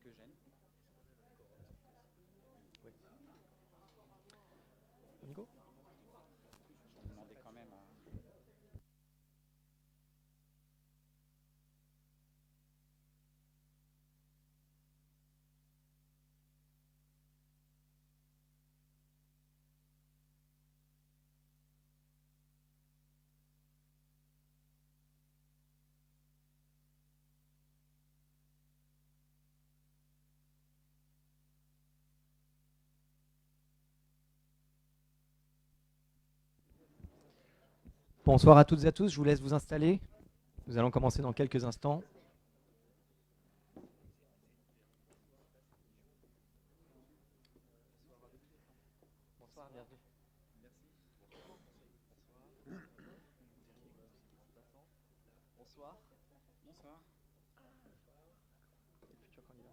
Eugène. Oui. Nico. Je demandais quand même à... Bonsoir à toutes et à tous, je vous laisse vous installer. Nous allons commencer dans quelques instants. Bonsoir, bienvenue. Bonsoir. Bonsoir. Les futurs candidats.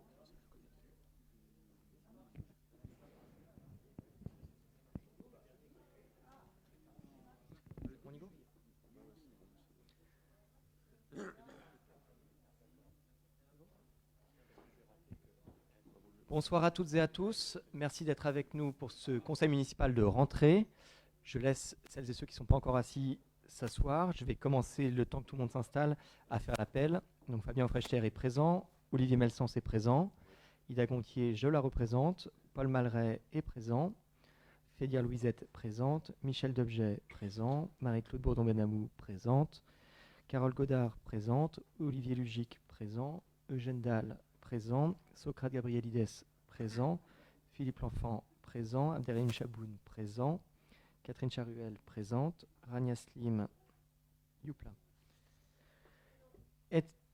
On y go ? Bonsoir à toutes et à tous. Merci d'être avec nous pour ce conseil municipal de rentrée. Je laisse celles et ceux qui ne sont pas encore assis s'asseoir. Je vais commencer, le temps que tout le monde s'installe, à faire l'appel. Donc Fabien Frechter est présent, Olivier Melsens est présent, Ida Gontier, je la représente, Paul Malray est présent, Fédia Louisette présente, Michel Debjet présent, Marie-Claude Bourdon-Benamou présente, Carole Godard présente, Olivier Lugic présent, Eugène Dalle présent, Socrate Gabrielides présent, Philippe L'Enfant présent, Abderrahim Chaboun présent, Catherine Charuel présente, Rania Slim Youpla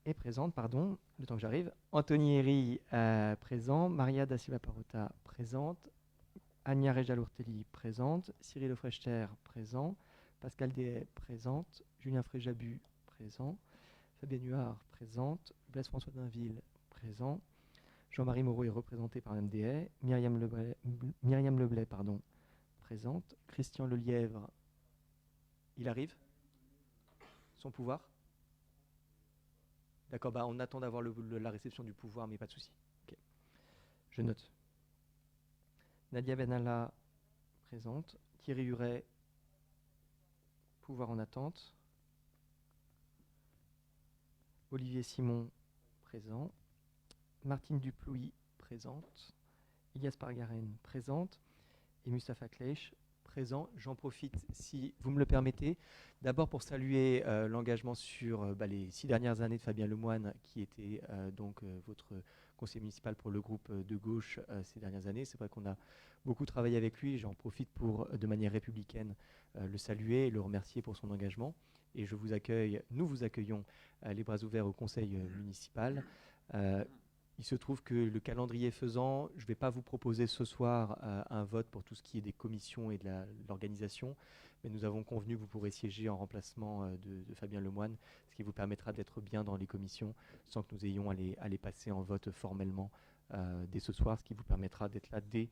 est présente, pardon, le temps que j'arrive, Anthony Herry présent, Maria da Silva Parota présente, Ania Rejalourtelli présente, Cyril Frechter présent, Pascal Dehay présente, Julien Fréjabu présent, Fabienne Huard présente, Blaise François Dainville présent, Jean-Marie Moreau est représenté par MDA, Myriam Leblay présente, Christian Lelièvre, il arrive, son pouvoir. D'accord, bah on attend d'avoir la réception du pouvoir, mais pas de souci. Okay. Je note. Nadia Benalla présente, Thierry Huret, pouvoir en attente. Olivier Simon présent, Martine Duplouy présente, Ilias Pargaren présente et Mustapha Kleish présent. J'en profite, si vous me le permettez, d'abord pour saluer l'engagement sur les 6 dernières années de Fabien Lemoine, qui était votre conseiller municipal pour le groupe de gauche ces dernières années. C'est vrai qu'on a beaucoup travaillé avec lui. J'en profite pour, de manière républicaine, le saluer et le remercier pour son engagement. Et nous vous accueillons les bras ouverts au conseil municipal. Il se trouve que le calendrier faisant, je ne vais pas vous proposer ce soir un vote pour tout ce qui est des commissions et de l'organisation, mais nous avons convenu que vous pourrez siéger en remplacement de Fabien Lemoine, ce qui vous permettra d'être bien dans les commissions sans que nous ayons à les passer en vote formellement dès ce soir, ce qui vous permettra d'être là dès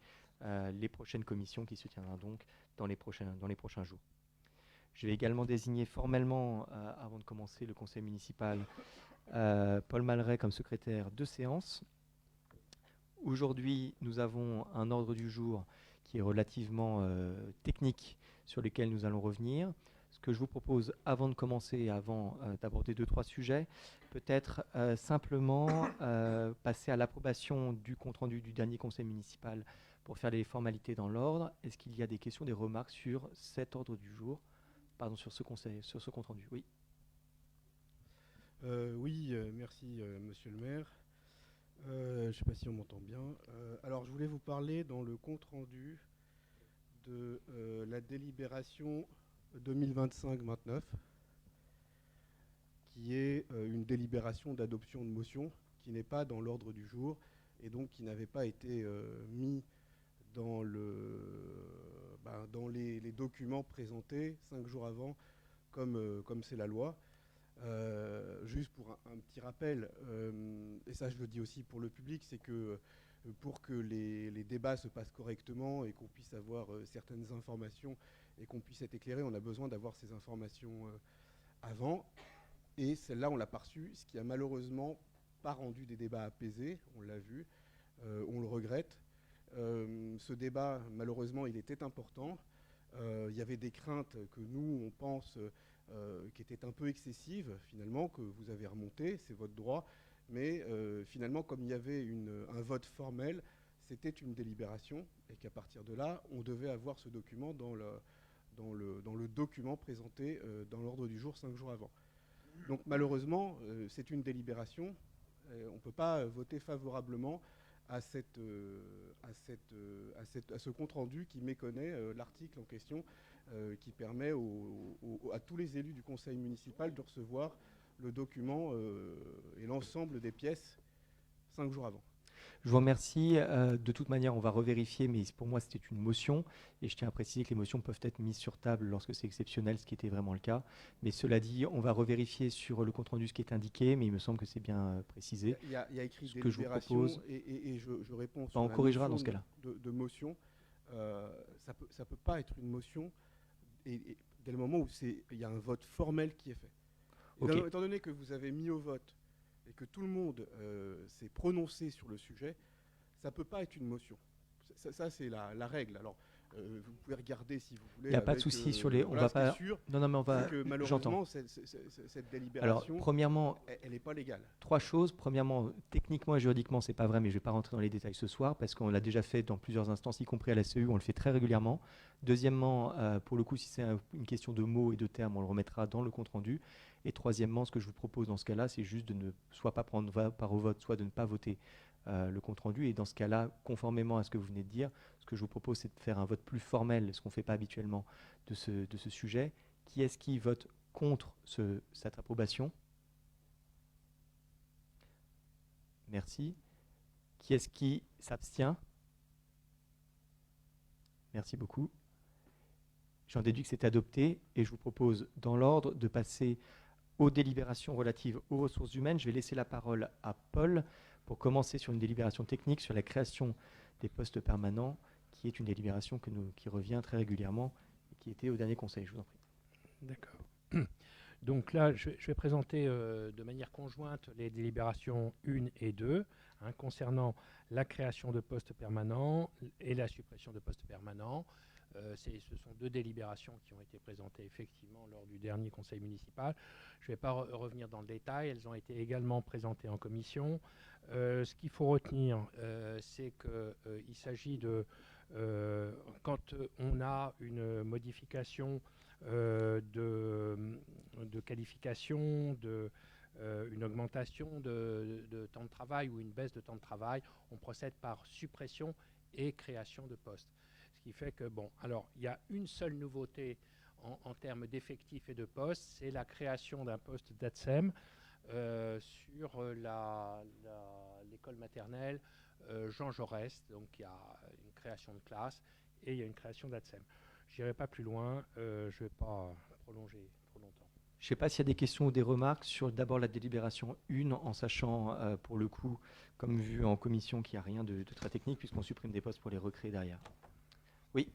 les prochaines commissions qui se tiendront donc dans les prochains jours. Je vais également désigner formellement, avant de commencer le conseil municipal, Paul Malray comme secrétaire de séance. Aujourd'hui, nous avons un ordre du jour qui est relativement technique sur lequel nous allons revenir. Ce que je vous propose avant de commencer, avant d'aborder 2-3 sujets, peut-être simplement passer à l'approbation du compte-rendu du dernier conseil municipal pour faire les formalités dans l'ordre. Est-ce qu'il y a des questions, des remarques sur cet ordre du jour, pardon, sur ce compte-rendu? Oui. Oui, merci Monsieur le maire. Je ne sais pas si on m'entend bien. Alors je voulais vous parler dans le compte-rendu de la délibération 2025-29, qui est une délibération d'adoption de motion qui n'est pas dans l'ordre du jour et donc qui n'avait pas été mis dans les documents présentés 5 jours avant, comme c'est la loi. Juste pour un petit rappel, et ça je le dis aussi pour le public, c'est que pour que les débats se passent correctement et qu'on puisse avoir certaines informations et qu'on puisse être éclairé, on a besoin d'avoir ces informations avant. Et celle-là, on l'a pas reçue, ce qui a malheureusement pas rendu des débats apaisés, on l'a vu, on le regrette. Ce débat, malheureusement, il était important. Il y avait des craintes que nous, on pense, qui étaient un peu excessives, finalement, que vous avez remontées, c'est votre droit. Mais finalement, comme il y avait un vote formel, c'était une délibération, et qu'à partir de là, on devait avoir ce document dans le document présenté dans l'ordre du jour 5 jours avant. Donc malheureusement, c'est une délibération. On ne peut pas voter favorablement à ce compte-rendu qui méconnaît l'article en question, qui permet à tous les élus du conseil municipal de recevoir le document et l'ensemble des pièces 5 jours avant. Je vous remercie. De toute manière, on va revérifier, mais pour moi, c'était une motion. Et je tiens à préciser que les motions peuvent être mises sur table lorsque c'est exceptionnel, ce qui était vraiment le cas. Mais cela dit, on va revérifier sur le compte-rendu ce qui est indiqué, mais il me semble que c'est bien précisé. Il y a écrit ce que je vous propose. Et je réponds sur on la corrigera notion dans ce cas-là. de motion. Ça peut pas être une motion et dès le moment où il y a un vote formel qui est fait. Okay. Étant donné que vous avez mis au vote et que tout le monde s'est prononcé sur le sujet, ça ne peut pas être une motion. Ça c'est la règle. Alors, vous pouvez regarder si vous voulez. Il n'y a pas de souci sur les. On voilà, va pas. Sûr, non, mais on va. que malheureusement, cette délibération, alors, premièrement, elle n'est pas légale. 3 choses. Premièrement, techniquement et juridiquement, c'est pas vrai, mais je ne vais pas rentrer dans les détails ce soir parce qu'on l'a déjà fait dans plusieurs instances, y compris à la CEU. On le fait très régulièrement. Deuxièmement, pour le coup, si c'est une question de mots et de termes, on le remettra dans le compte rendu. Et troisièmement, ce que je vous propose dans ce cas-là, c'est juste de ne soit pas prendre part au vote, soit de ne pas voter le compte-rendu. Et dans ce cas-là, conformément à ce que vous venez de dire, ce que je vous propose, c'est de faire un vote plus formel, ce qu'on ne fait pas habituellement de ce sujet. Qui est-ce qui vote contre cette approbation? Merci. Qui est-ce qui s'abstient? Merci beaucoup. J'en déduis que c'est adopté et je vous propose, dans l'ordre, de passer aux délibérations relatives aux ressources humaines. Je vais laisser la parole à Paul pour commencer sur une délibération technique sur la création des postes permanents, qui est une délibération qui revient très régulièrement et qui était au dernier conseil. Je vous en prie. D'accord. Donc là, je vais présenter de manière conjointe les délibérations 1 et 2 concernant la création de postes permanents et la suppression de postes permanents. Ce sont 2 délibérations qui ont été présentées effectivement lors du dernier conseil municipal. Je ne vais pas revenir dans le détail, elles ont été également présentées en commission. Ce qu'il faut retenir, c'est qu'il s'agit de, quand on a une modification de qualification, une augmentation de temps de travail ou une baisse de temps de travail, on procède par suppression et création de postes. Ce qui fait que, alors, il y a une seule nouveauté en termes d'effectifs et de postes, c'est la création d'un poste d'ATSEM sur l'école maternelle Jean Jaurès. Donc, il y a une création de classe et il y a une création d'ATSEM. Je n'irai pas plus loin, je ne vais pas prolonger trop longtemps. Je ne sais pas s'il y a des questions ou des remarques sur d'abord la délibération 1, en sachant pour le coup, comme vu en commission, qu'il n'y a rien de très technique puisqu'on supprime des postes pour les recréer derrière. Oui.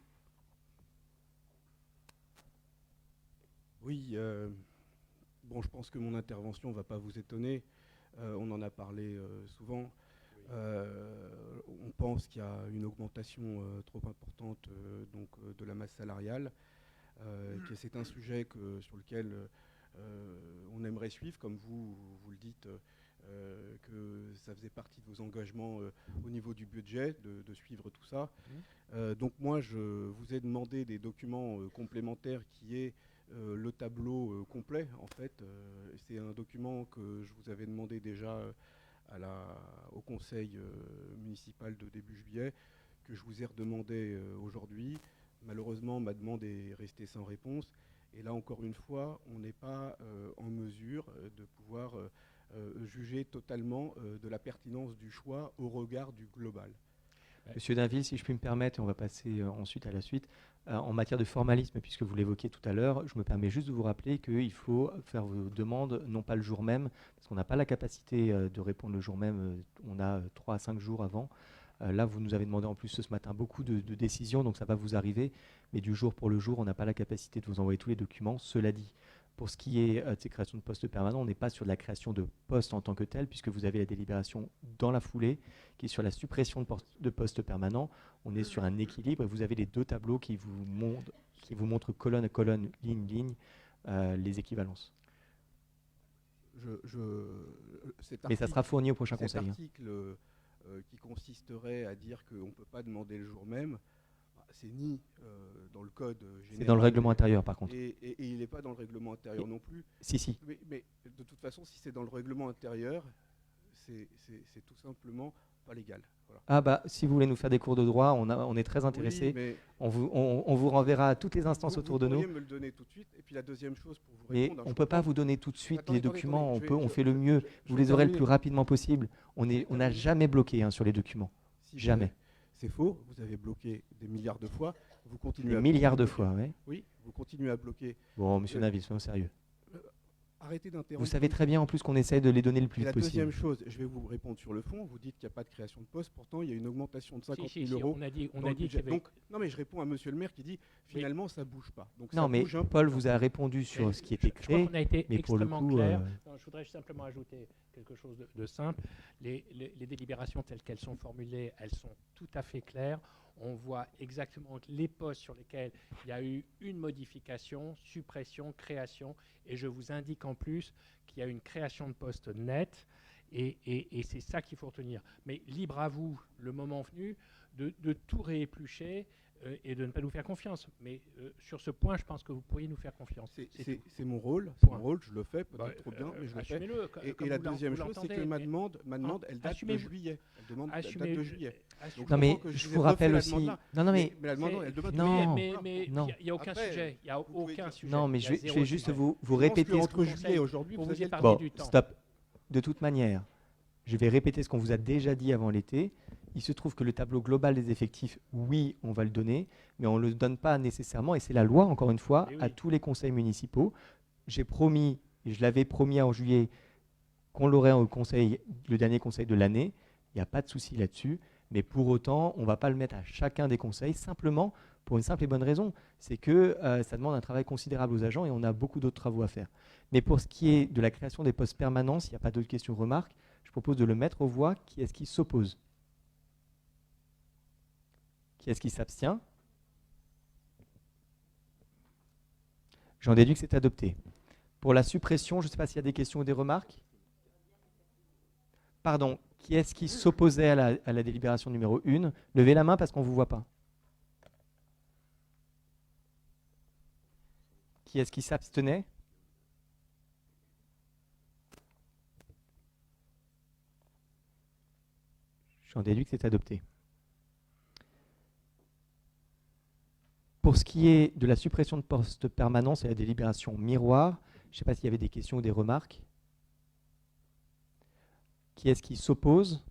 Oui, je pense que mon intervention ne va pas vous étonner. On en a parlé souvent. On pense qu'il y a une augmentation trop importante de la masse salariale. Que c'est un sujet sur lequel on aimerait suivre, comme vous le dites, que ça faisait partie de vos engagements au niveau du budget, de suivre tout ça. Donc moi, je vous ai demandé des documents complémentaires qui est le tableau complet, en fait. C'est un document que je vous avais demandé déjà au conseil municipal de début juillet, que je vous ai redemandé aujourd'hui. Malheureusement, ma demande est restée sans réponse. Et là, encore une fois, on n'est pas en mesure de pouvoir juger totalement de la pertinence du choix au regard du global. Monsieur Dainville, si je puis me permettre, et on va passer ensuite à la suite, en matière de formalisme, puisque vous l'évoquiez tout à l'heure, je me permets juste de vous rappeler qu'il faut faire vos demandes, non pas le jour même, parce qu'on n'a pas la capacité de répondre le jour même, on a 3 à 5 jours avant. Là, vous nous avez demandé en plus ce matin beaucoup de décisions, donc ça va vous arriver, mais du jour pour le jour, on n'a pas la capacité de vous envoyer tous les documents. Cela dit, Pour ce qui est de ces créations de postes permanents, on n'est pas sur de la création de postes en tant que tel, puisque vous avez la délibération dans la foulée, qui est sur la suppression de postes permanents. On est sur un équilibre et vous avez les deux tableaux qui vous montrent colonne à colonne, ligne à ligne, les équivalences. Mais ça sera fourni au prochain cet conseil. article qui consisterait à dire qu'on ne peut pas demander le jour même, c'est ni dans le code général. C'est dans le règlement intérieur, par contre. Et il n'est pas dans le règlement intérieur non plus. Si. Mais de toute façon, si c'est dans le règlement intérieur, c'est tout simplement pas légal. Voilà. Ah bah, si vous voulez nous faire des cours de droit, on est très intéressés. Oui, on vous renverra à toutes les instances autour de nous. Vous pourriez me le donner tout de suite. Et puis la deuxième chose pour vous Mais répondre... on ne peut pas vous donner tout de suite Attendez, les documents. attendez, On fait le mieux. Vous les aurez le plus rapidement possible. On n'a jamais bloqué sur les documents. Jamais. C'est faux. Vous avez bloqué des milliards de fois. Vous continuez Des à milliards bloquer. de fois, oui. Oui, vous continuez à bloquer. Bon, monsieur Naville, soyons sérieux. Arrêtez d'interrompre. Vous savez très bien en plus qu'on essaye de les donner le plus Et la vite possible. deuxième chose, je vais vous répondre sur le fond. Vous dites qu'il n'y a pas de création de poste. Pourtant, il y a une augmentation de 50 000 euros. On a dit dans le qu'il y budget. avait... Donc, non, mais je réponds à monsieur le maire qui dit finalement ça bouge pas. Donc, Non, ça mais bouge un peu. Paul vous a répondu sur ce qui était Je crois créé. qu'on a été mais pour le extrêmement coup, clair. Non, je voudrais simplement ajouter quelque chose de simple. Les délibérations telles qu'elles sont formulées, elles sont tout à fait claires. On voit exactement les postes sur lesquels il y a eu une modification, suppression, création. Et je vous indique en plus qu'il y a une création de postes nette. Et c'est ça qu'il faut retenir. Mais libre à vous, le moment venu, de tout rééplucher et de ne pas nous faire confiance. Mais sur ce point, je pense que vous pourriez nous faire confiance. C'est mon rôle, je le fais peut-être trop bien, mais je le fais. Assumez-le. Et la deuxième chose, c'est que ma demande, elle date de juillet. Elle demande date de juillet. Donc, Non, mais que je vous vous ai rappelle refait la aussi. demande là. Non, mais Mais la demande, elle demande de Non. juillet. Mais non. il n'y a aucun Après, sujet. Il n'y a aucun sujet. Non, mais Il y je a vais zéro juste sujet. vous répéter. Je pense ce qu'entre juillet et aujourd'hui, Vous vous vous aviez le épargnez temps. Bon, du temps. stop. De toute manière, je vais répéter ce qu'on vous a déjà dit avant l'été. Il se trouve que le tableau global des effectifs, oui, on va le donner, mais on ne le donne pas nécessairement, et c'est la loi, encore une fois, Eh oui. à tous les conseils municipaux. J'ai promis, et je l'avais promis en juillet, qu'on l'aurait au conseil, le dernier conseil de l'année. Il n'y a pas de souci là-dessus, mais pour autant, on ne va pas le mettre à chacun des conseils, simplement pour une simple et bonne raison, c'est que ça demande un travail considérable aux agents et on a beaucoup d'autres travaux à faire. Mais pour ce qui est de la création des postes permanents, s'il n'y a pas d'autres questions ou remarques, je propose de le mettre aux voix. Qui est-ce qui s'oppose? Qui est-ce qui s'abstient? J'en déduis que c'est adopté. Pour la suppression, je ne sais pas s'il y a des questions ou des remarques. Pardon, qui est-ce qui s'opposait à la délibération numéro 1? Levez la main parce qu'on ne vous voit pas. Qui est-ce qui s'abstenait? J'en déduis que c'est adopté. Pour ce qui est de la suppression de postes permanents, c'est la délibération miroir. Je ne sais pas s'il y avait des questions ou des remarques. Qui est-ce qui s'oppose?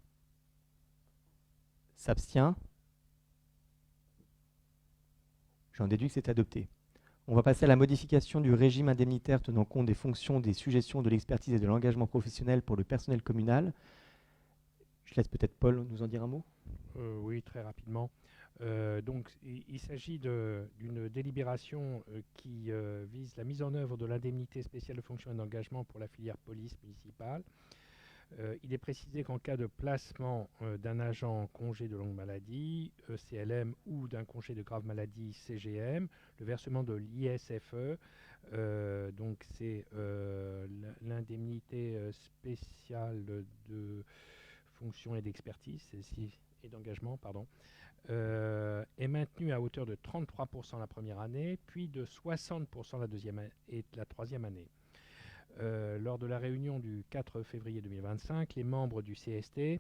S'abstient? J'en déduis que c'est adopté. On va passer à la modification du régime indemnitaire tenant compte des fonctions, des suggestions, de l'expertise et de l'engagement professionnel pour le personnel communal. Je laisse peut-être Paul nous en dire un mot. Oui, très rapidement. Donc, il s'agit d'une délibération qui vise la mise en œuvre de l'indemnité spéciale de fonction et d'engagement pour la filière police municipale. Il est précisé qu'en cas de placement d'un agent en congé de longue maladie, CLM, ou d'un congé de grave maladie, CGM, le versement de l'ISFE, donc c'est l'indemnité spéciale de fonction et d'expertise et d'engagement, pardon, est maintenu à hauteur de 33% la première année, puis de 60% la deuxième et la troisième année. Lors de la réunion du 4 février 2025, les membres du CST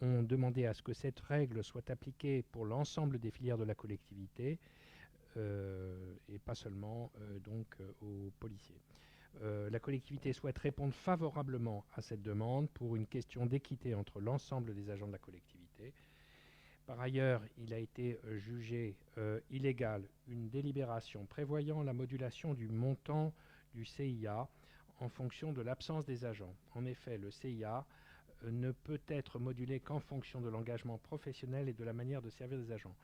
ont demandé à ce que cette règle soit appliquée pour l'ensemble des filières de la collectivité et pas seulement aux policiers. La collectivité souhaite répondre favorablement à cette demande pour une question d'équité entre l'ensemble des agents de la collectivité. Par ailleurs, il a été jugé illégal une délibération prévoyant la modulation du montant du CIA en fonction de l'absence des agents. En effet, le CIA ne peut être modulé qu'en fonction de l'engagement professionnel et de la manière de servir des agents.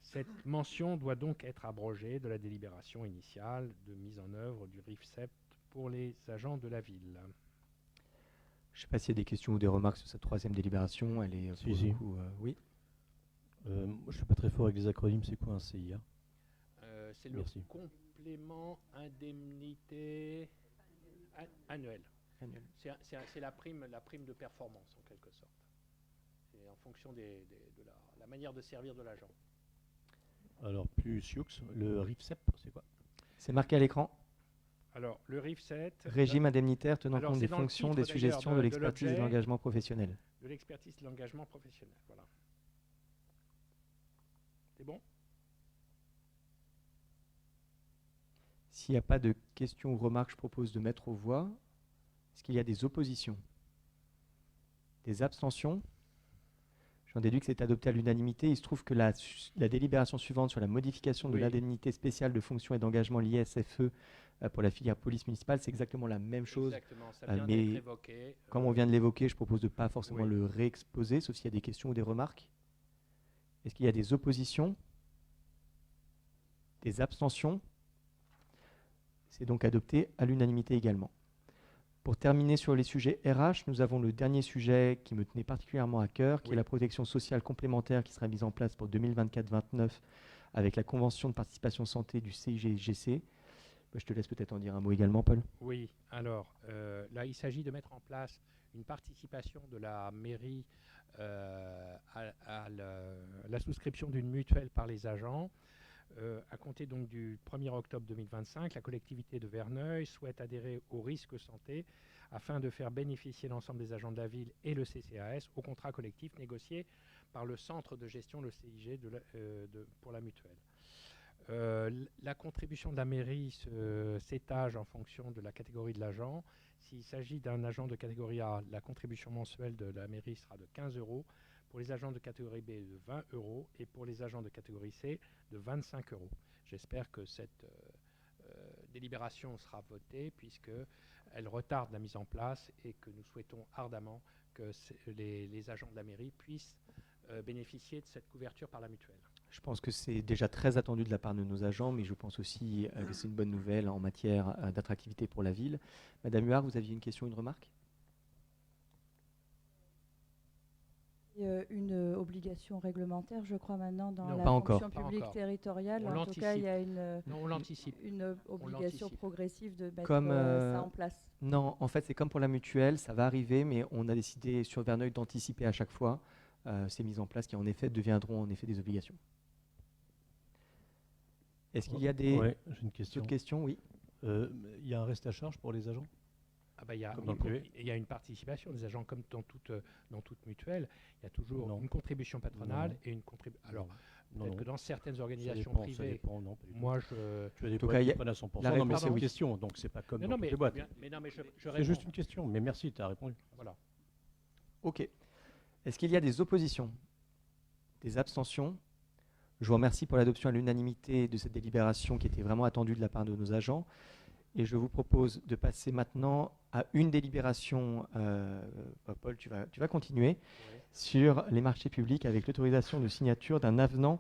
Cette mention doit donc être abrogée de la délibération initiale de mise en œuvre du RIFSEP pour les agents de la ville. Je ne sais pas s'il y a des questions ou des remarques sur cette troisième délibération. Elle est pour Si. le coup, oui. Moi, je ne suis pas très fort avec les acronymes. C'est quoi un CIA? C'est le Merci. complément indemnité annuel. C'est la prime de performance, en quelque sorte. C'est en fonction de la manière de servir de l'agent. Alors, plus Sioux, le RIFSEP, c'est quoi? C'est marqué à l'écran. Alors, le RIF7... Régime indemnitaire tenant Alors, compte c'est des dans le fonctions, titre, des suggestions, d'ailleurs, de de l'expertise et de l'objet. l'engagement professionnel. De l'expertise de l'engagement professionnel, voilà. C'est bon? S'il n'y a pas de questions ou remarques, je propose de mettre aux voix. Est-ce qu'il y a des oppositions? Des abstentions? J'en déduis que c'est adopté à l'unanimité. Il se trouve que la délibération suivante sur la modification de Oui. l'indemnité spéciale de fonction et d'engagement liée SFE pour la filière police municipale, c'est exactement la même chose. Exactement, ça vient mais d'être évoqué. Comme on vient de l'évoquer, je propose de ne pas forcément Oui. le réexposer, sauf s'il y a des questions ou des remarques. Est-ce qu'il y a des oppositions? Des abstentions? C'est donc adopté à l'unanimité également. Pour terminer sur les sujets RH, nous avons le dernier sujet qui me tenait particulièrement à cœur, qui est la protection sociale complémentaire qui sera mise en place pour 2024-29 avec la convention de participation santé du CIGC. Je te laisse peut-être en dire un mot également, Paul. Oui, alors là, il s'agit de mettre en place une participation de la mairie à la souscription d'une mutuelle par les agents. À compter donc du 1er octobre 2025, la collectivité de Verneuil souhaite adhérer au risque santé afin de faire bénéficier l'ensemble des agents de la ville et le CCAS au contrat collectif négocié par le centre de gestion, le CIG, pour la mutuelle. La contribution de la mairie s'étage en fonction de la catégorie de l'agent. S'il s'agit d'un agent de catégorie A, la contribution mensuelle de la mairie sera de 15 €. Pour les agents de catégorie B, de 20 € et pour les agents de catégorie C, de 25 €. J'espère que cette délibération sera votée puisqu'elle retarde la mise en place et que nous souhaitons ardemment que les agents de la mairie puissent bénéficier de cette couverture par la mutuelle. Je pense que c'est déjà très attendu de la part de nos agents, mais je pense aussi que c'est une bonne nouvelle en matière d'attractivité pour la ville. Madame Huard, vous aviez une question, une remarque? Une obligation réglementaire, je crois, maintenant dans Non, la pas encore. fonction Pas publique encore. territoriale. On En tout cas, il y a Non, on l'anticipe. une obligation l'anticipe. progressive de mettre Comme, ça en place. Non, en fait, c'est comme pour la mutuelle, ça va arriver, mais on a décidé sur Verneuil d'anticiper à chaque fois ces mises en place qui, en effet, deviendront en effet des obligations. Est-ce qu'il y a des Ouais, j'ai une question. autres questions? Oui. Il y a un reste à charge pour les agents? Ah bah, il y a Comme dans le privé. il y a une participation des agents comme dans toute mutuelle. Il y a toujours Non. une contribution patronale Non. et une contribution. Alors, Non, peut-être non. que dans certaines Ça organisations dépend, ça privées, dépend, non, pas du tout. moi je. Tu as des tout cas, boîtes il y qui a- prennent à 100%. la Non, mais réponse c'est est une oui. question, donc c'est pas comme Non, dans non, toutes mais, les boîtes. mais non, mais je C'est réponds. juste une question, mais merci, tu as répondu. Voilà. OK. Est-ce qu'il y a des oppositions? Des abstentions? Je vous remercie pour l'adoption à l'unanimité de cette délibération qui était vraiment attendue de la part de nos agents. Et je vous propose de passer maintenant à une délibération, Paul, tu vas continuer, Oui. sur les marchés publics avec l'autorisation de signature d'un avenant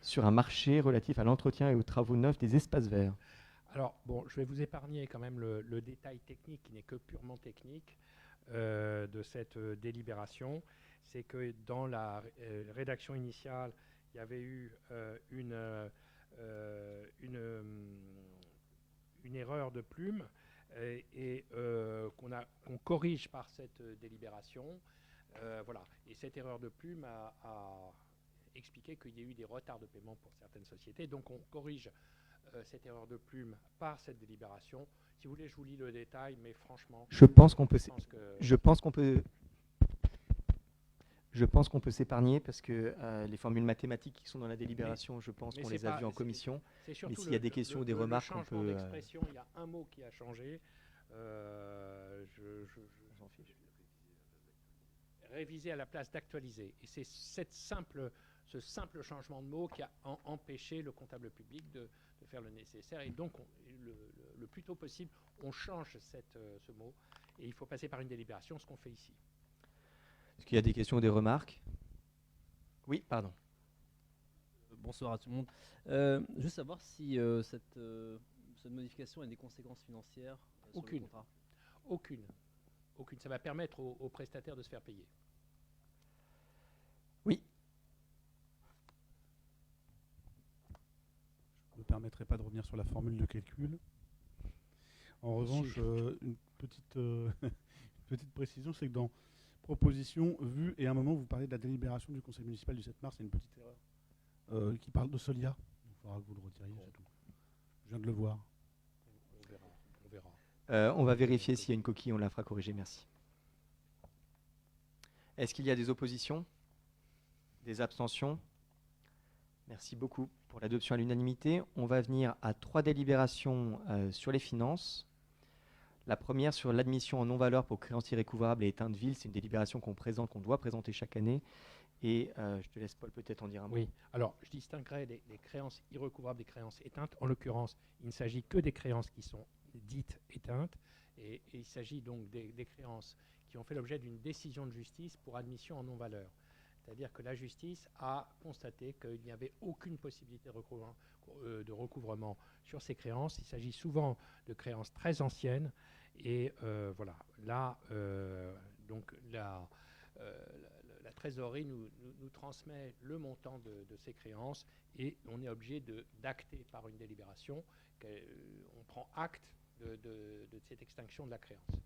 sur un marché relatif à l'entretien et aux travaux neufs des espaces verts. Alors, bon, je vais vous épargner quand même le détail technique qui n'est que purement technique de cette délibération. C'est que dans la rédaction initiale, il y avait eu une erreur de plume et qu'on corrige par cette délibération. Voilà. Et cette erreur de plume a expliqué qu'il y a eu des retards de paiement pour certaines sociétés. Donc on corrige cette erreur de plume par cette délibération. Si vous voulez, je vous lis le détail, mais franchement, Je pense qu'on peut s'épargner parce que les formules mathématiques qui sont dans la délibération, je pense mais qu'on c'est les a pas- vues en c'est- commission. c'est surtout s'il y a des questions ou des remarques, on changement peut, d'expression, il y a un mot qui a changé. J'en fiche. Réviser à la place d'actualiser. Et c'est ce simple changement de mot qui a empêché le comptable public de faire le nécessaire. Et donc, le plus tôt possible, on change ce mot. Et il faut passer par une délibération, ce qu'on fait ici. Est-ce qu'il y a des questions ou des remarques? Oui, pardon. Bonsoir à tout le monde. Juste savoir si cette modification a des conséquences financières sur le Aucune. contrat. Aucune. Ça va permettre aux prestataires de se faire payer. Oui. Je ne me permettrai pas de revenir sur la formule de calcul. En revanche, une petite, une petite précision, c'est que dans proposition, vue, et à un moment, vous parlez de la délibération du conseil municipal du 7 mars, c'est une petite erreur qui parle de Solia. Il faudra que vous le retiriez, c'est tout. Je viens de le voir. On verra. On va vérifier s'il y a une coquille, on la fera corriger, merci. Est-ce qu'il y a des oppositions? Des abstentions? Merci beaucoup pour l'adoption à l'unanimité. On va venir à 3 délibérations sur les finances. La première sur l'admission en non-valeur pour créanciers recouvrables et éteintes villes. C'est une délibération qu'on doit présenter chaque année. Et je te laisse, Paul, peut-être en dire un mot. Oui, alors je distinguerai les créances irrecouvrables des créances éteintes. En l'occurrence, il ne s'agit que des créances qui sont dites éteintes. Et il s'agit donc des créances qui ont fait l'objet d'une décision de justice pour admission en non-valeur. C'est-à-dire que la justice a constaté qu'il n'y avait aucune possibilité de recouvrement sur ces créances. Il s'agit souvent de créances très anciennes. Et voilà, là, donc la trésorerie nous transmet le montant de ces créances et on est obligé d'acter par une délibération qu'on prend acte de cette extinction de la créance.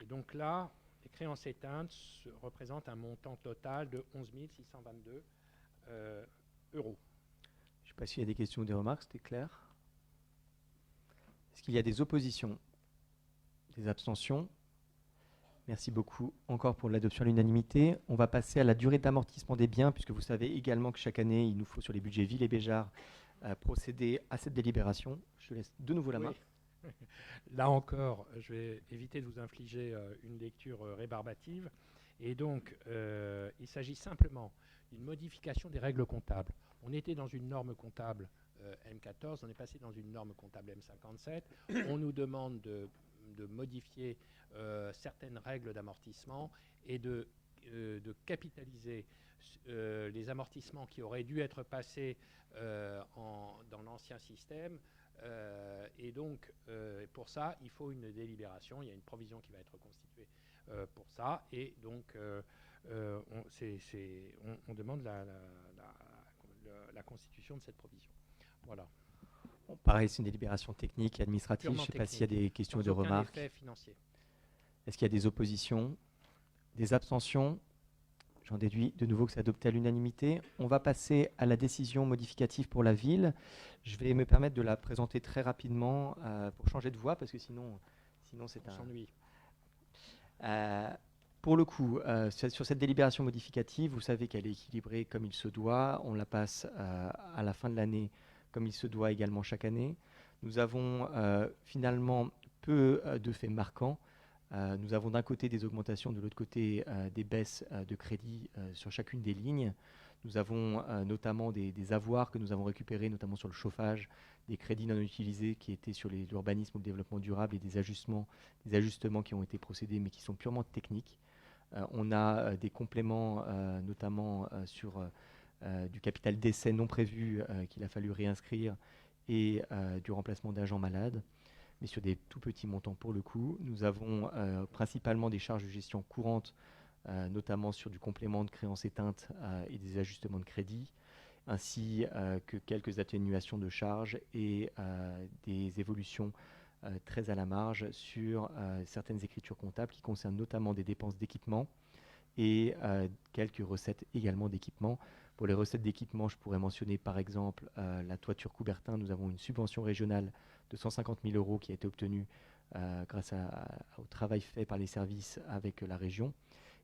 Et donc là, les créances éteintes représentent un montant total de 11 622 euros. Je ne sais pas s'il y a des questions ou des remarques, c'était clair. Est-ce qu'il y a des oppositions? Des abstentions? Merci beaucoup encore pour l'adoption à l'unanimité. On va passer à la durée d'amortissement des biens, puisque vous savez également que chaque année, il nous faut sur les budgets Ville et Béjar procéder à cette délibération. Je te laisse de nouveau la main. Là encore, je vais éviter de vous infliger une lecture rébarbative. Et donc, il s'agit simplement d'une modification des règles comptables. On était dans une norme comptable M14, on est passé dans une norme comptable M57. On nous demande de modifier certaines règles d'amortissement et de capitaliser les amortissements qui auraient dû être passés dans l'ancien système. Et donc, pour ça, il faut une délibération. Il y a une provision qui va être constituée pour ça. Et donc, on demande la constitution de cette provision. Voilà. Bon, pareil, c'est une délibération technique et administrative. Purement Je ne sais pas s'il y a des questions ou sans de aucun remarques. effet financier. Est-ce qu'il y a des oppositions? Des abstentions? J'en déduis de nouveau que c'est adopté à l'unanimité. On va passer à la décision modificative pour la ville. Je vais me permettre de la présenter très rapidement pour changer de voix, parce que sinon c'est On s'ennuie. Pour le coup, sur cette délibération modificative, vous savez qu'elle est équilibrée comme il se doit. On la passe à la fin de l'année comme il se doit également chaque année. Nous avons finalement peu de faits marquants. Nous avons d'un côté des augmentations, de l'autre côté des baisses de crédit sur chacune des lignes. Nous avons notamment des avoirs que nous avons récupérés, notamment sur le chauffage, des crédits non utilisés qui étaient sur l'urbanisme ou le développement durable et des ajustements qui ont été procédés mais qui sont purement techniques. On a des compléments notamment sur du capital d'essai non prévu qu'il a fallu réinscrire et du remplacement d'agents malades. Mais sur des tout petits montants pour le coup. Nous avons principalement des charges de gestion courantes, notamment sur du complément de créances éteintes et des ajustements de crédit, ainsi que quelques atténuations de charges et des évolutions très à la marge sur certaines écritures comptables qui concernent notamment des dépenses d'équipement et quelques recettes également d'équipement. Pour les recettes d'équipement, je pourrais mentionner par exemple la toiture Coubertin. Nous avons une subvention régionale de 150 000 euros qui a été obtenue grâce au travail fait par les services avec la région.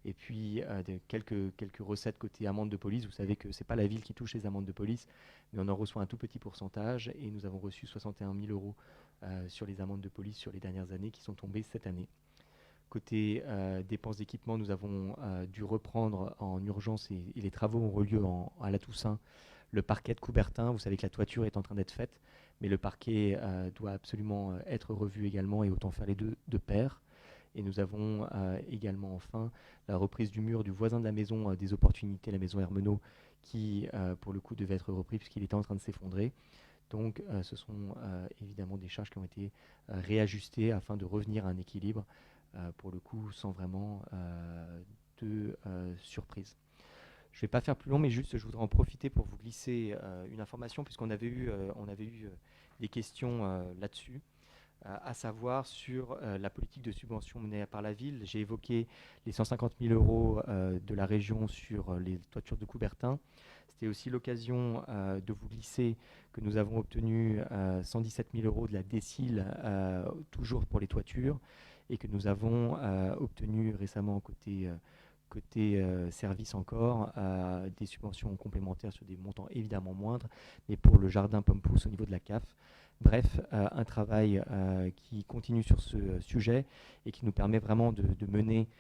Et puis quelques recettes côté amendes de police. Vous savez que ce n'est pas la ville qui touche les amendes de police, mais on en reçoit un tout petit pourcentage. Et nous avons reçu 61 000 euros sur les amendes de police sur les dernières années qui sont tombées cette année. Côté dépenses d'équipement, nous avons dû reprendre en urgence, et les travaux ont eu lieu à la Toussaint, le parquet de Coubertin. Vous savez que la toiture est en train d'être faite, mais le parquet doit absolument être revu également, et autant faire les deux de pair. Et nous avons également enfin la reprise du mur du voisin de la maison des Opportunités, la maison Hermenot, qui pour le coup devait être repris puisqu'il était en train de s'effondrer. Donc, ce sont évidemment des charges qui ont été réajustées afin de revenir à un équilibre, pour le coup, sans vraiment de surprise. Je ne vais pas faire plus long, mais juste, je voudrais en profiter pour vous glisser une information, puisqu'on avait eu des questions là-dessus, à savoir sur la politique de subvention menée par la ville. J'ai évoqué les 150 000 euros de la région sur les toitures de Coubertin. C'était aussi l'occasion de vous glisser que nous avons obtenu 117 000 euros de la DSIL, toujours pour les toitures, et que nous avons obtenu récemment côté service encore, des subventions complémentaires sur des montants évidemment moindres, mais pour le jardin pomme-pousse au niveau de la CAF. Bref, un travail qui continue sur ce sujet et qui nous permet vraiment de mener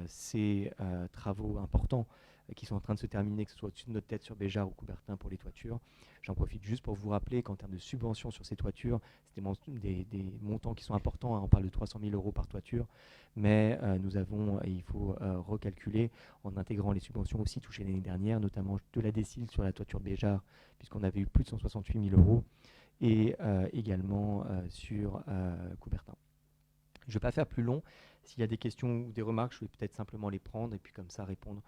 ces travaux importants qui sont en train de se terminer, que ce soit au-dessus de notre tête sur Béjart ou Coubertin pour les toitures. J'en profite juste pour vous rappeler qu'en termes de subventions sur ces toitures, c'est des montants qui sont importants, hein. On parle de 300 000 euros par toiture, mais nous avons, et il faut recalculer, en intégrant les subventions aussi touchées l'année dernière, notamment de la DSIL sur la toiture de Béjart, puisqu'on avait eu plus de 168 000 euros, et également sur Coubertin. Je ne vais pas faire plus long. S'il y a des questions ou des remarques, je vais peut-être simplement les prendre et puis comme ça répondre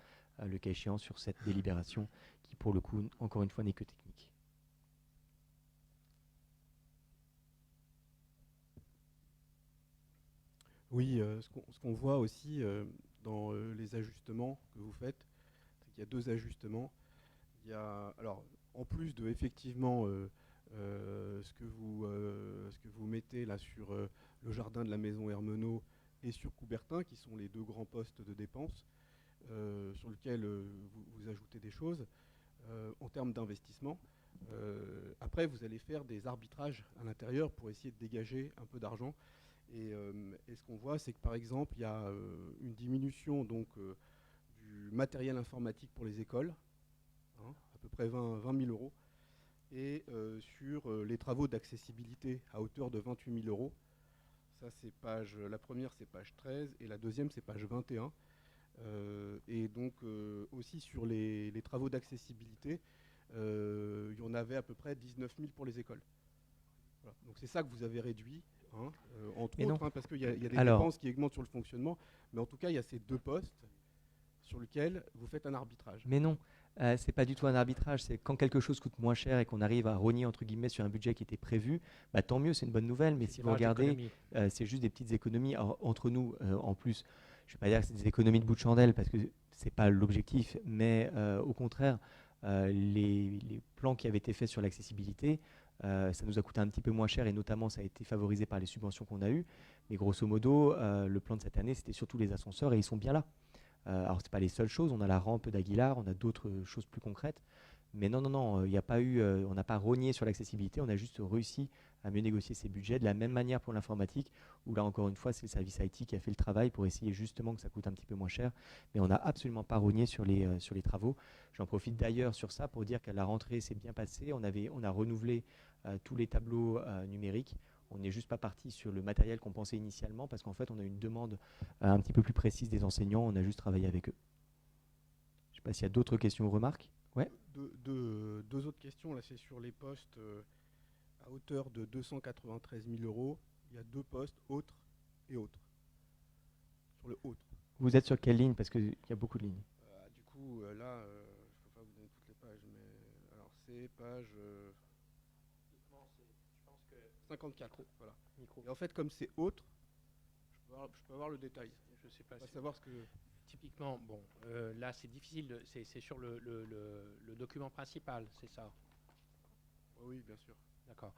le cas échéant sur cette délibération qui, pour le coup, encore une fois, n'est que technique. Oui, ce qu'on voit aussi dans les ajustements que vous faites, c'est qu'il y a deux ajustements. Il y a, alors, en plus de effectivement ce que vous mettez là sur le jardin de la maison Hermenot et sur Coubertin, qui sont les deux grands postes de dépenses, sur lesquels vous ajoutez des choses en termes d'investissement. Après, vous allez faire des arbitrages à l'intérieur pour essayer de dégager un peu d'argent. Et ce qu'on voit, c'est que par exemple, il y a une diminution donc, du matériel informatique pour les écoles, hein, à peu près 20 000 euros, et sur les travaux d'accessibilité à hauteur de 28 000 euros. Ça, c'est la première, c'est page 13, et la deuxième, c'est page 21. Et donc, aussi sur les travaux d'accessibilité, il y en avait à peu près 19 000 pour les écoles. Voilà. Donc, c'est ça que vous avez réduit. Hein, entre autres, hein, parce qu'il y a des dépenses qui augmentent sur le fonctionnement, mais en tout cas, il y a ces deux postes sur lesquels vous faites un arbitrage. Mais non, c'est pas du tout un arbitrage, c'est quand quelque chose coûte moins cher et qu'on arrive à rogner entre guillemets sur un budget qui était prévu, bah, tant mieux, c'est une bonne nouvelle, mais si vous regardez, c'est juste des petites économies. Alors, entre nous, en plus, je ne vais pas dire que c'est des économies de bout de chandelle parce que c'est pas l'objectif, mais au contraire, les plans qui avaient été faits sur l'accessibilité, ça nous a coûté un petit peu moins cher et notamment ça a été favorisé par les subventions qu'on a eues. Mais grosso modo, le plan de cette année, c'était surtout les ascenseurs et ils sont bien là. Alors, ce n'est pas les seules choses. On a la rampe d'Aguilar, on a d'autres choses plus concrètes. Mais non, il n'y a pas eu, on n'a pas rogné sur l'accessibilité, on a juste réussi à mieux négocier ces budgets. De la même manière pour l'informatique, où là encore une fois, c'est le service IT qui a fait le travail pour essayer justement que ça coûte un petit peu moins cher. Mais on n'a absolument pas rogné sur les travaux. J'en profite d'ailleurs sur ça pour dire qu'à la rentrée, c'est bien passé. On a renouvelé tous les tableaux numériques. On n'est juste pas parti sur le matériel qu'on pensait initialement parce qu'en fait, on a une demande un petit peu plus précise des enseignants. On a juste travaillé avec eux. Je ne sais pas s'il y a d'autres questions ou remarques. Ouais. Deux autres questions. Là, c'est sur les postes à hauteur de 293 000 euros. Il y a deux postes, autres et autres. Sur le autre. Vous êtes sur quelle ligne? Parce qu'il y a beaucoup de lignes. Du coup, là, je ne peux pas vous donner toutes les pages, mais alors c'est page 54. Voilà. Et en fait, comme c'est autre, je peux avoir le détail. Je sais pas. Pas savoir ce que. Typiquement, bon, là c'est difficile, c'est sur le document principal, c'est ça? Oui, bien sûr. D'accord.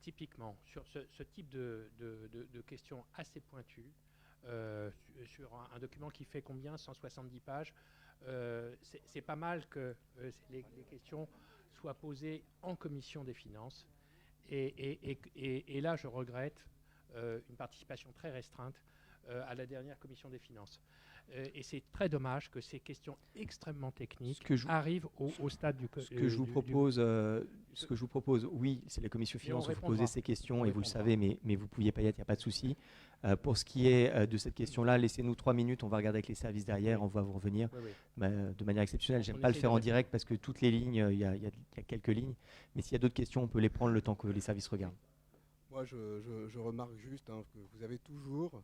Typiquement, sur ce type de questions assez pointues, sur un document qui fait combien? 170 pages, c'est pas mal que les questions soient posées en commission des finances. Et là, je regrette une participation très restreinte à la dernière commission des finances. Et c'est très dommage que ces questions extrêmement techniques Ce que je- arrivent au stade du... Ce que je vous propose, oui, c'est la commission Et on finance où vous répondra. posez ces questions On et vous le répondra. savez, mais vous ne pouviez pas y être, il n'y a pas de souci. Pour ce qui est de cette question-là, laissez-nous 3 minutes, on va regarder avec les services derrière, on va vous revenir Oui, oui. de manière exceptionnelle. J'aime On pas le essaye faire de en répondre. direct parce que toutes les lignes, il y a quelques lignes, mais s'il y a d'autres questions, on peut les prendre le temps que les services regardent. Moi, je remarque juste que vous avez toujours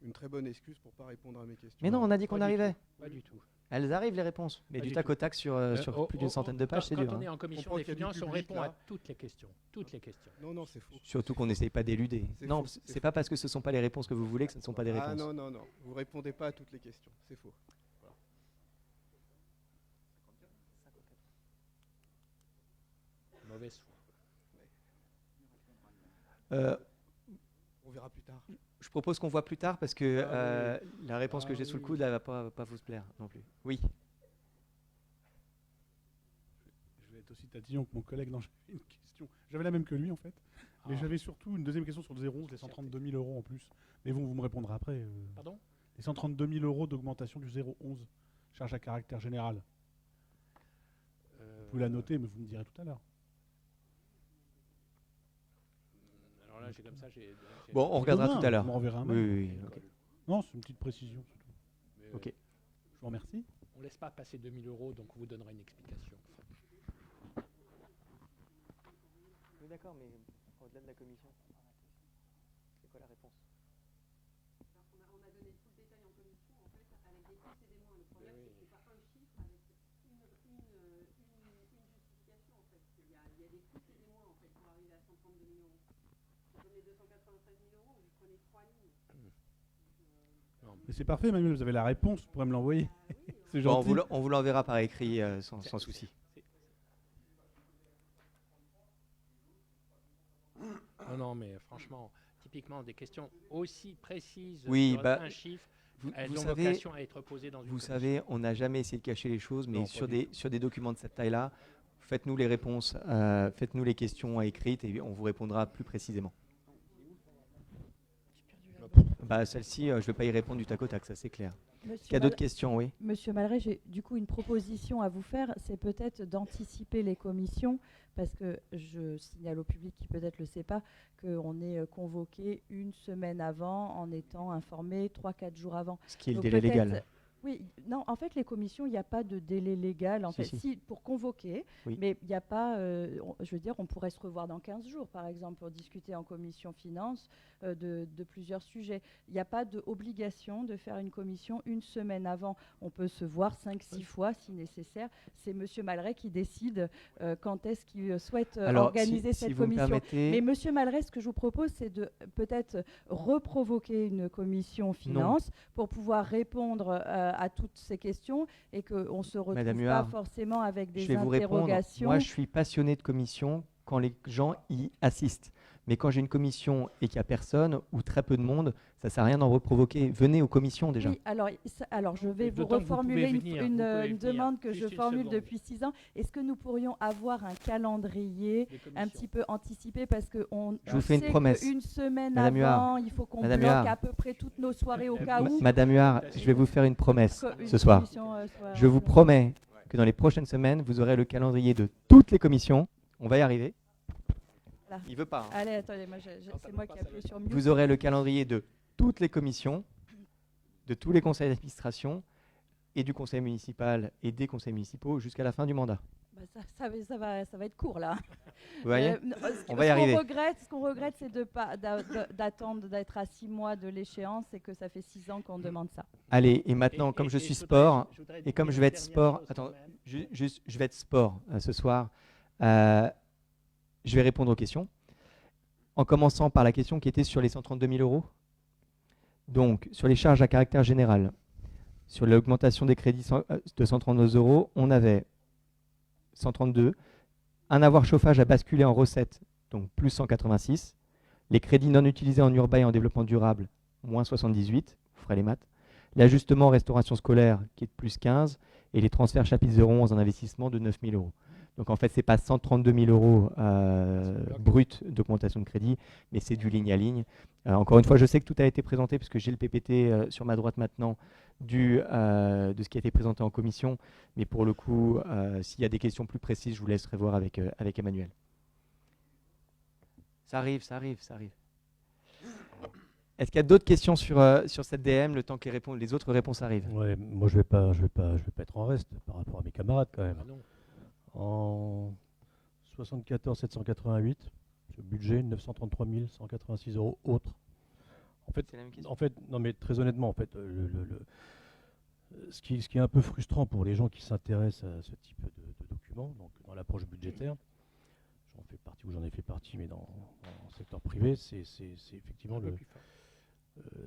une très bonne excuse pour ne pas répondre à mes questions. Mais non, on a dit Pas qu'on du arrivait. Pas du tout. Elles arrivent les réponses, mais Pas du du tac tout. au tac sur plus d'une centaine de pages, c'est Quand dur. on hein. est en commission comprends des qu'il y a du finances, on public, répond là. à toutes les questions. Toutes les questions. Non, non, c'est faux. Surtout qu'on n'essaye pas d'éluder. C'est Non, faux, c'est c'est pas parce que ce ne sont pas les réponses que vous voulez que ce ne sont pas des Ah réponses. non, non, non. Vous répondez pas à toutes les questions. C'est faux. Mauvaise foi. Euh, On verra plus tard. Je propose qu'on voit plus tard parce que Ah la réponse que Ah j'ai sous le oui. coude, elle va pas vous plaire non plus. Oui. Je vais être aussi tatillon que mon collègue. Non, j'avais une question. J'avais la même que lui, en fait. Mais Ah. j'avais surtout une deuxième question sur le 011, les 132 000 euros en plus. Mais vous me répondrez après. Pardon? Les 132 000 euros d'augmentation du 011, charge à caractère général. Vous pouvez la noter, mais vous me direz tout à l'heure. Alors là, j'ai comme ça, j'ai... Bon, on regardera Demain, tout à l'heure. vous m'enverrez un Oui, mail. oui, oui, ok. Non, c'est une petite précision. c'est tout. Mais, Ok. Je vous remercie. on ne laisse pas passer 2000 euros, donc on vous donnera une explication. Oui, d'accord, mais au-delà de la commission, c'est quoi la réponse? Mais c'est parfait, Manuel, vous avez la réponse, vous pourrez me l'envoyer. C'est Bon, gentil. on vous l'enverra par écrit sans souci. Non, mais franchement, typiquement, des questions aussi précises Oui, sur bah, un chiffre, Vous, elles vous ont savez, vocation à être posées dans une vous commission. savez, on n'a jamais essayé de cacher les choses, mais Non, pas du sur des documents de cette taille-là, faites-nous les réponses, faites-nous les questions écrites et on vous répondra plus précisément. Bah, celle-ci, je ne vais pas y répondre du tac au tac, ça c'est clair. Il y Monsieur a d'autres questions, oui. Monsieur Malray, j'ai du coup une proposition à vous faire, c'est peut-être d'anticiper les commissions, parce que je signale au public qui peut-être ne le sait pas, qu'on est convoqué une semaine avant en étant informé 3-4 jours avant. Ce qui est le Donc délai peut-être- légal. Oui, non, en fait, les commissions, il n'y a pas de délai légal. En Si, fait, si. si, pour convoquer, Oui. mais il n'y a pas, je veux dire, on pourrait se revoir dans 15 jours, par exemple, pour discuter en commission finance de plusieurs sujets. Il n'y a pas d'obligation de faire une commission une semaine avant. On peut se voir 5-6 fois si nécessaire. C'est Monsieur Malray qui décide quand est-ce qu'il souhaite Alors, organiser si cette vous me commission. permettez, Mais Monsieur Malray, ce que je vous propose, c'est de peut-être reprovoquer une commission finance pour pouvoir répondre à toutes ces questions et qu'on ne se retrouve Madame pas Huard, forcément avec des je vais vous répondre. interrogations. Moi, je suis passionné de commission quand les gens y assistent. Mais quand j'ai une commission et qu'il n'y a personne ou très peu de monde, ça ne sert à rien d'en reprovoquer. Venez aux commissions déjà. Oui, alors je vais Et vous d'autant que vous reformuler pouvez une, venir, une, vous pouvez une venir. demande que Juste je une formule seconde. depuis 6 ans. Est-ce que nous pourrions avoir un calendrier Des commissions. un petit peu anticipé parce qu'on Je vous fais une sait promesse. qu'une semaine Madame avant, il faut qu'on Madame bloque Huard. à peu près toutes nos soirées au cas où. Madame Huard, je vais vous faire une promesse Une ce soir. commission, soit- Je vous promets que dans les prochaines semaines, vous aurez le calendrier de toutes les commissions. On va y arriver. Voilà. Il veut pas. hein. Allez, attendez, c'est moi qui appuie sur mute. Vous aurez le calendrier de toutes les commissions, de tous les conseils d'administration et du conseil municipal et des conseils municipaux jusqu'à la fin du mandat. Bah, ça va être court là. Vous voyez On va y arriver. Ce qu'on regrette, c'est d'attendre d'être à 6 mois de l'échéance et que ça fait 6 ans qu'on demande ça. Allez, et maintenant, comme je suis sport, voudrais et comme dire je vais une être dernière sport, chose attends, quand même. je vais être sport ce soir. Je vais répondre aux questions. En commençant par la question qui était sur les 132 000 euros. Donc, sur les charges à caractère général, sur l'augmentation des crédits de 132 euros, on avait 132. Un avoir chauffage a basculé en recette, donc plus 186. Les crédits non utilisés en urbain et en développement durable, moins 78. Vous ferez les maths. L'ajustement en restauration scolaire, qui est de plus 15. Et les transferts chapitre 011 en investissement de 9 000 euros. Donc en fait, ce n'est pas 132 000 euros bruts d'augmentation de crédit, mais c'est du ligne à ligne. Encore une fois, je sais que tout a été présenté puisque j'ai le PPT sur ma droite maintenant, de ce qui a été présenté en commission, mais pour le coup, s'il y a des questions plus précises, je vous laisserai voir avec Emmanuel. Ça arrive. Est-ce qu'il y a d'autres questions sur cette DM, le temps que les autres réponses arrivent? Ouais, moi je vais pas être en reste par rapport à mes camarades quand même. Ah non. En 74 788, ce budget 933 186 euros autres. C'est la même question. En fait, non mais très honnêtement, en fait, ce qui est un peu frustrant pour les gens qui s'intéressent à ce type de documents, donc dans l'approche budgétaire, j'en fais partie ou j'en ai fait partie, mais dans le secteur privé, c'est effectivement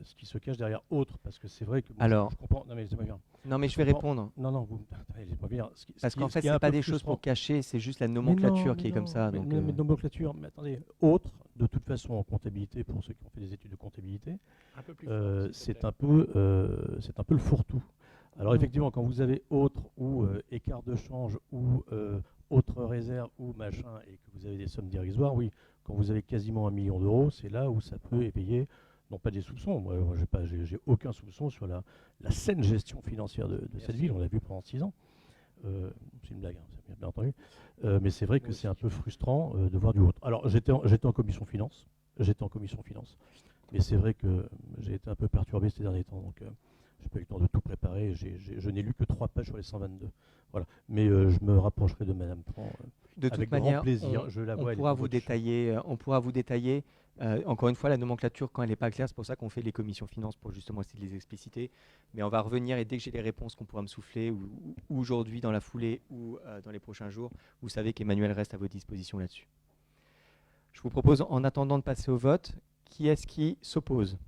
ce qui se cache derrière autre, parce que c'est vrai que Alors, je comprends. Non mais laissez-moi bien. Non, mais je vais répondre. Non, vous laissez-moi bien. Parce qu'en fait, ce n'est pas des choses pour cacher, c'est juste la nomenclature qui est comme ça. Donc, mais nomenclature, mais attendez, autre, de toute façon en comptabilité, pour ceux qui ont fait des études de comptabilité, Un peu plus fort, c'est un peu le fourre-tout. Alors effectivement, quand vous avez autre ou écart de change ou autre réserve ou machin, et que vous avez des sommes dérisoires, oui, quand vous avez quasiment 1 million d'euros, c'est là où ça peut éveiller, non pas des soupçons, moi j'ai aucun soupçon sur la saine gestion financière de cette ville, on l'a vu pendant 6 ans. C'est une blague, hein, bien entendu. Mais c'est vrai que c'est un peu frustrant de voir du autre. Alors j'étais en commission finance, mais c'est vrai que j'ai été un peu perturbé ces derniers temps, donc j'ai pas eu le temps de tout préparer. Je n'ai lu que 3 pages sur les 122. Voilà. Mais je me rapprocherai de Madame Tran de toute avec manière, grand plaisir. on pourra vous détailler. Encore une fois, la nomenclature, quand elle n'est pas claire, c'est pour ça qu'on fait les commissions finances, pour justement essayer de les expliciter. Mais on va revenir, et dès que j'ai les réponses qu'on pourra me souffler, ou aujourd'hui dans la foulée, ou dans les prochains jours, vous savez qu'Emmanuel reste à votre disposition là-dessus. Je vous propose, en attendant de passer au vote, qui est-ce qui s'oppose?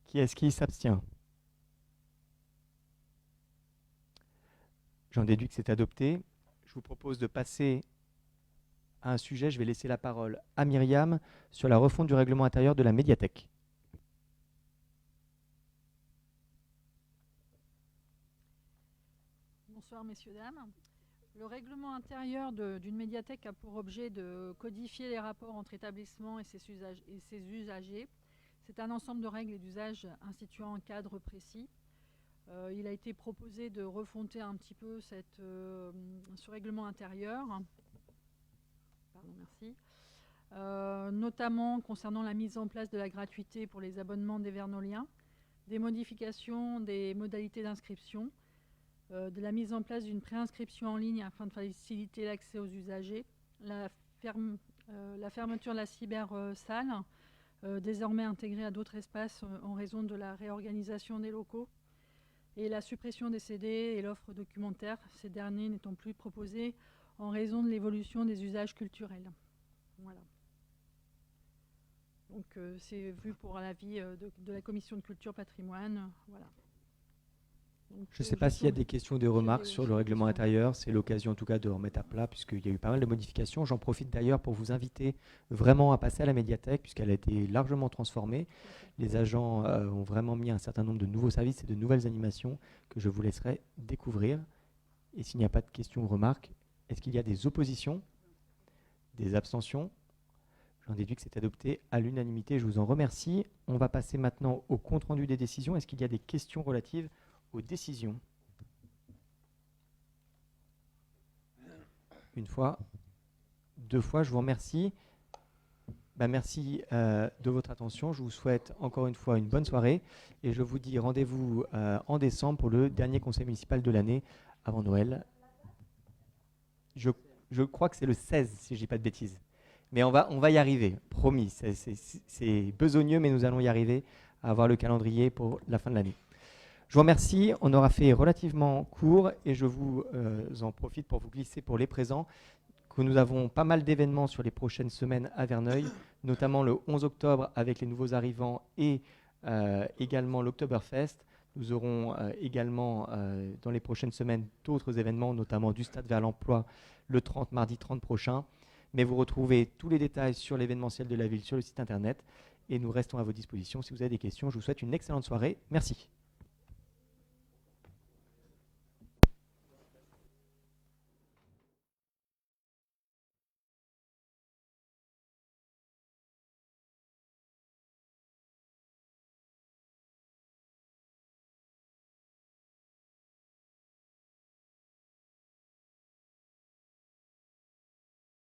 Qui est-ce qui s'abstient? J'en déduis que c'est adopté. Je vous propose de passer à un sujet. Je vais laisser la parole à Myriam sur la refonte du règlement intérieur de la médiathèque. Bonsoir messieurs, dames. Le règlement intérieur d'une médiathèque a pour objet de codifier les rapports entre établissements et ses usagers. C'est un ensemble de règles et d'usages instituant un cadre précis. Il a été proposé de refonter un petit peu ce règlement intérieur. Pardon, merci. Notamment concernant la mise en place de la gratuité pour les abonnements des Vernoliens, des modifications des modalités d'inscription, de la mise en place d'une préinscription en ligne afin de faciliter l'accès aux usagers, la fermeture de la cybersalle, désormais intégrée à d'autres espaces en raison de la réorganisation des locaux, et la suppression des CD et l'offre documentaire, ces derniers n'étant plus proposés en raison de l'évolution des usages culturels. Voilà. Donc c'est vu pour l'avis de la commission de culture patrimoine. Voilà. Donc, je ne sais pas s'il y a des questions ou des remarques sur le règlement intérieur. C'est l'occasion en tout cas de remettre à plat puisqu'il y a eu pas mal de modifications. J'en profite d'ailleurs pour vous inviter vraiment à passer à la médiathèque puisqu'elle a été largement transformée. Les agents ont vraiment mis un certain nombre de nouveaux services et de nouvelles animations que je vous laisserai découvrir. Et s'il n'y a pas de questions ou remarques, est-ce qu'il y a des oppositions, des abstentions? J'en déduis que c'est adopté à l'unanimité. Je vous en remercie. On va passer maintenant au compte-rendu des décisions. Est-ce qu'il y a des questions relatives aux décisions? Une fois, 2 fois, je vous remercie. Merci de votre attention. Je vous souhaite encore une fois une bonne soirée et je vous dis rendez-vous en décembre pour le dernier conseil municipal de l'année avant Noël. Je crois que c'est le 16, si je ne dis pas de bêtises. Mais on va y arriver, promis. C'est besogneux, mais nous allons y arriver à avoir le calendrier pour la fin de l'année. Je vous remercie. On aura fait relativement court et je vous en profite pour vous glisser pour les présents que nous avons pas mal d'événements sur les prochaines semaines à Verneuil, notamment le 11 octobre avec les nouveaux arrivants et également l'Oktoberfest. Nous aurons également dans les prochaines semaines d'autres événements, notamment du Stade vers l'emploi le mardi 30 prochain. Mais vous retrouvez tous les détails sur l'événementiel de la ville sur le site internet et nous restons à vos dispositions si vous avez des questions. Je vous souhaite une excellente soirée. Merci.